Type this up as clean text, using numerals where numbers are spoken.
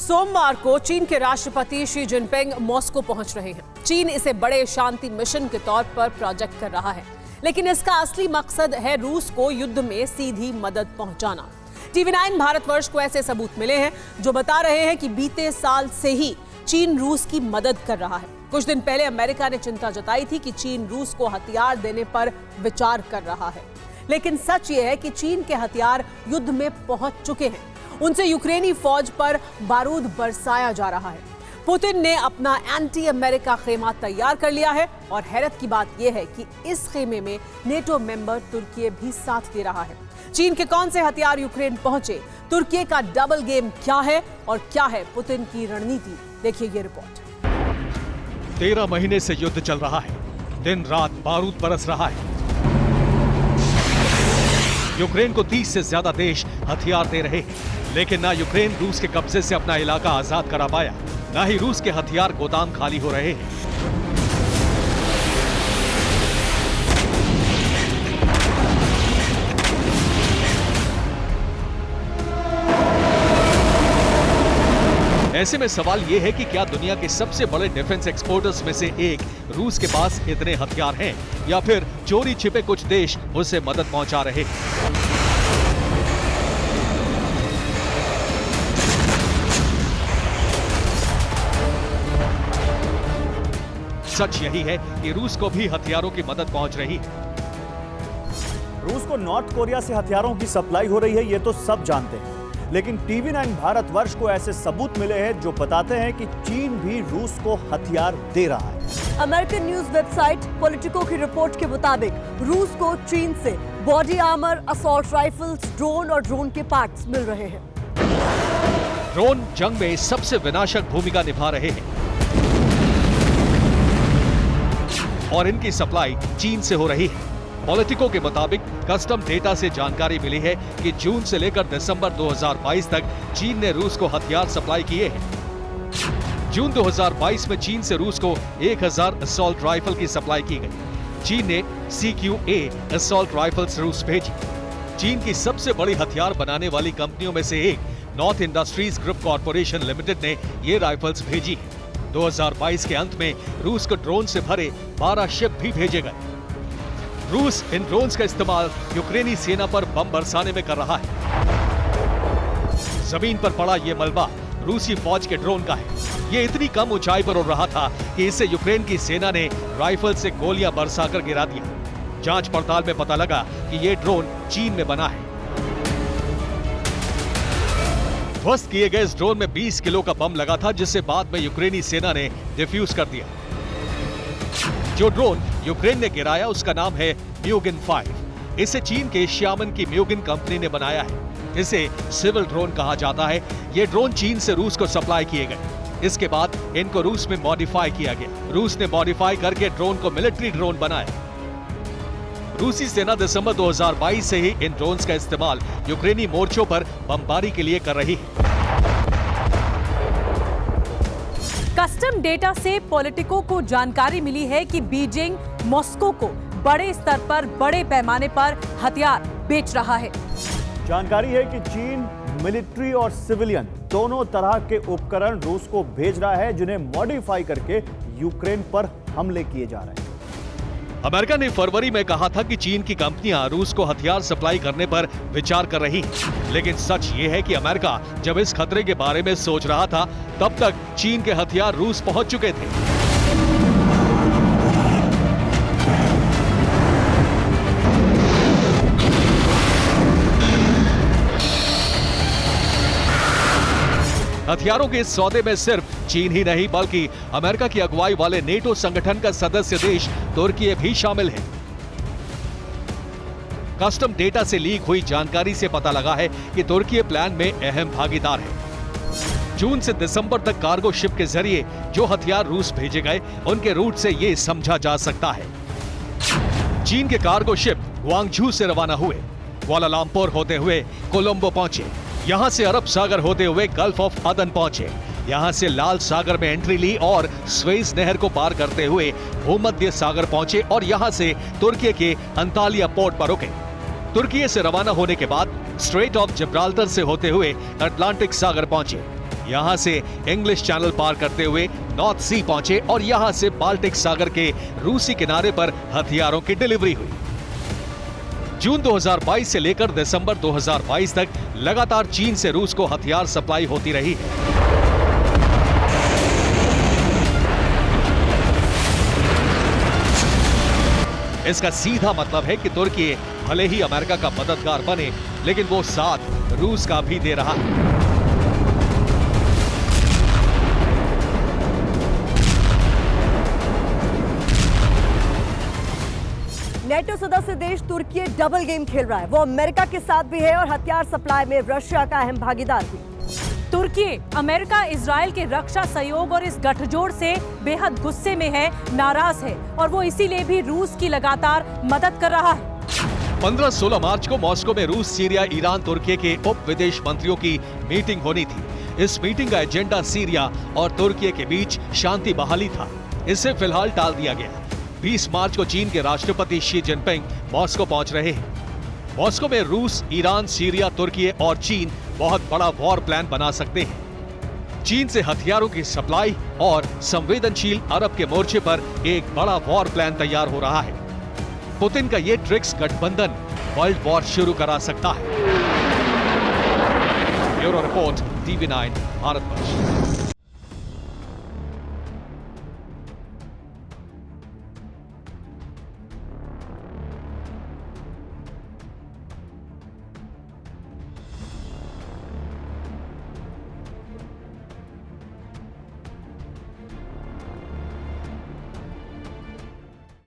सोमवार को चीन के राष्ट्रपति शी जिनपिंग मॉस्को पहुंच रहे हैं। चीन इसे बड़े शांति मिशन के तौर पर प्रोजेक्ट कर रहा है, लेकिन इसका असली मकसद है रूस को युद्ध में सीधी मदद पहुंचाना। TV9 भारतवर्ष को ऐसे सबूत मिले हैं जो बता रहे हैं कि बीते साल से ही चीन रूस की मदद कर रहा है। कुछ दिन पहले अमेरिका ने चिंता जताई थी कि चीन रूस को हथियार देने पर विचार कर रहा है, लेकिन सच ये है कि चीन के हथियार युद्ध में पहुंच चुके हैं। उनसे यूक्रेनी फौज पर बारूद बरसाया जा रहा है। पुतिन ने अपना एंटी अमेरिका खेमा तैयार कर लिया है और हैरत की बात यह है कि इस खेमे में नेटो मेंबर तुर्की भी साथ दे रहा है। चीन के कौन से हथियार यूक्रेन पहुंचे, तुर्की का डबल गेम क्या है और क्या है पुतिन की रणनीति, देखिए ये रिपोर्ट। 13 महीने से युद्ध चल रहा है, दिन रात बारूद बरस रहा है। यूक्रेन को 30 से ज्यादा देश हथियार दे रहे हैं, लेकिन ना यूक्रेन रूस के कब्जे से अपना इलाका आजाद करा पाया, ना ही रूस के हथियार गोदाम खाली हो रहे हैं। ऐसे में सवाल यह है कि क्या दुनिया के सबसे बड़े डिफेंस एक्सपोर्टर्स में से एक रूस के पास इतने हथियार हैं, या फिर चोरी छिपे कुछ देश उसे मदद पहुंचा रहे हैं। सच यही है कि रूस को भी हथियारों की मदद पहुंच रही है। रूस को नॉर्थ कोरिया से हथियारों की सप्लाई हो रही है, ये तो सब जानते हैं, लेकिन TV9 भारतवर्ष को ऐसे सबूत मिले हैं जो बताते हैं कि चीन भी रूस को हथियार दे रहा है। अमेरिकन न्यूज वेबसाइट पॉलिटिको की रिपोर्ट के मुताबिक रूस को चीन से body armour, assault rifles, drone और ड्रोन के पार्ट्स मिल रहे हैं। ड्रोन जंग में सबसे विनाशक भूमिका निभा रहे हैं और इनकी सप्लाई चीन से हो रही है। पॉलिटिको के मुताबिक कस्टम डेटा से जानकारी मिली है कि जून से लेकर दिसंबर 2022 तक चीन ने रूस को हथियार सप्लाई किए हैं। जून 2022 में चीन से रूस को 1000 असॉल्ट राइफल की सप्लाई की गई। चीन ने CQA असॉल्ट राइफल्स रूस भेजी। चीन की सबसे बड़ी हथियार बनाने वाली कंपनियों में से एक north industries group corporation limited ने ये राइफल्स भेजी है। 2022 के अंत में रूस को ड्रोन से भरे 12 शिप भी भेजे गए। रूस इन ड्रोन्स का इस्तेमाल यूक्रेनी सेना पर बम बरसाने में कर रहा है। जमीन पर पड़ा ये मलबा रूसी फौज के ड्रोन का है। ये इतनी कम ऊंचाई पर उड़ रहा था कि इसे यूक्रेन की सेना ने राइफल से गोलियां बरसाकर गिरा दिया। जांच पड़ताल में पता लगा कि ये ड्रोन चीन में बना है। ध्वस्त किए गए इस ड्रोन में 20 किलो का बम लगा था, जिसे बाद में यूक्रेनी सेना ने डिफ्यूज कर दिया। जो ड्रोन यूक्रेन ने गिराया उसका नाम है म्यूगिन 5। इसे चीन के श्यामन की म्यूगिन कंपनी ने बनाया है। इसे सिविल ड्रोन कहा जाता है। ये ड्रोन चीन से रूस को सप्लाई किए गए। इसके बाद इनको रूस में मॉडिफाई किया गया। रूस ने मॉडिफाई करके ड्रोन को मिलिट्री ड्रोन बनाया। रूसी सेना दिसंबर 2022 से ही इन ड्रोन्स का इस्तेमाल यूक्रेनी मोर्चों पर बमबारी के लिए कर रही है। कस्टम डेटा से पॉलिटिको को जानकारी मिली है कि बीजिंग मॉस्को को बड़े स्तर पर, बड़े पैमाने पर हथियार बेच रहा है। जानकारी है कि चीन मिलिट्री और सिविलियन दोनों तरह के उपकरण रूस को भेज रहा है, जिन्हें मॉडिफाई करके यूक्रेन पर हमले किए जा रहे हैं। अमेरिका ने फरवरी में कहा था कि चीन की कंपनियां रूस को हथियार सप्लाई करने पर विचार कर रही हैं। लेकिन सच ये है कि अमेरिका जब इस खतरे के बारे में सोच रहा था, तब तक चीन के हथियार रूस पहुंच चुके थे। हथियारों के इस सौदे में सिर्फ चीन ही नहीं, बल्कि अमेरिका की अगुवाई वाले नेटो संगठन का सदस्य देश तुर्की भी शामिल है। कस्टम डेटा से लीक हुई जानकारी से पता लगा है कि तुर्की प्लान में अहम भागीदार है। जून से दिसंबर तक कार्गो शिप के जरिए जो हथियार रूस भेजे गए, उनके रूट से ये समझा जा सकता है। चीन के कार्गो शिप ग्वांगझू से रवाना हुए, कुआलालंपुर होते हुए कोलंबो पहुंचे, यहां से अरब सागर होते हुए गल्फ ऑफ अदन पहुंचे, यहां से लाल सागर में एंट्री ली और स्वेज नहर को पार करते हुए भूमध्य सागर पहुंचे और यहां से तुर्की के अंतालिया पोर्ट पर रुके। तुर्की से रवाना होने के बाद स्ट्रेट ऑफ जिब्राल्टर से होते हुए अटलांटिक सागर पहुंचे। यहां से इंग्लिश चैनल पार करते हुए नॉर्थ सी पहुंचे और यहां से बाल्टिक सागर के रूसी किनारे पर हथियारों की डिलीवरी हुई। जून 2022 से लेकर दिसंबर 2022 तक लगातार चीन से रूस को हथियार सप्लाई होती रही है। इसका सीधा मतलब है कि तुर्की भले ही अमेरिका का मददगार बने, लेकिन वो साथ रूस का भी दे रहा है। नेटो सदस्य देश तुर्की डबल गेम खेल रहा है। वो अमेरिका के साथ भी है और हथियार सप्लाई में रशिया का अहम भागीदार भी। तुर्की अमेरिका इजराइल के रक्षा सहयोग और इस गठजोड़ से बेहद गुस्से में है, नाराज है और वो इसीलिए भी रूस की लगातार मदद कर रहा है। 15-16 मार्च को मॉस्को में रूस, सीरिया, ईरान, तुर्की के उप विदेश मंत्रियों की मीटिंग होनी थी। इस मीटिंग का एजेंडा सीरिया और तुर्की के बीच शांति बहाली था। इसे फिलहाल टाल दिया गया। 20 मार्च को चीन के राष्ट्रपति शी जिनपिंग मॉस्को पहुंच रहे हैं। मॉस्को में रूस, ईरान, सीरिया, तुर्की और चीन बहुत बड़ा वॉर प्लान बना सकते हैं। चीन से हथियारों की सप्लाई और संवेदनशील अरब के मोर्चे पर एक बड़ा वॉर प्लान तैयार हो रहा है। पुतिन का ये ट्रिक्स गठबंधन वर्ल्ड वॉर शुरू करा सकता है। Bureau report, TV9 Bharatvarsh.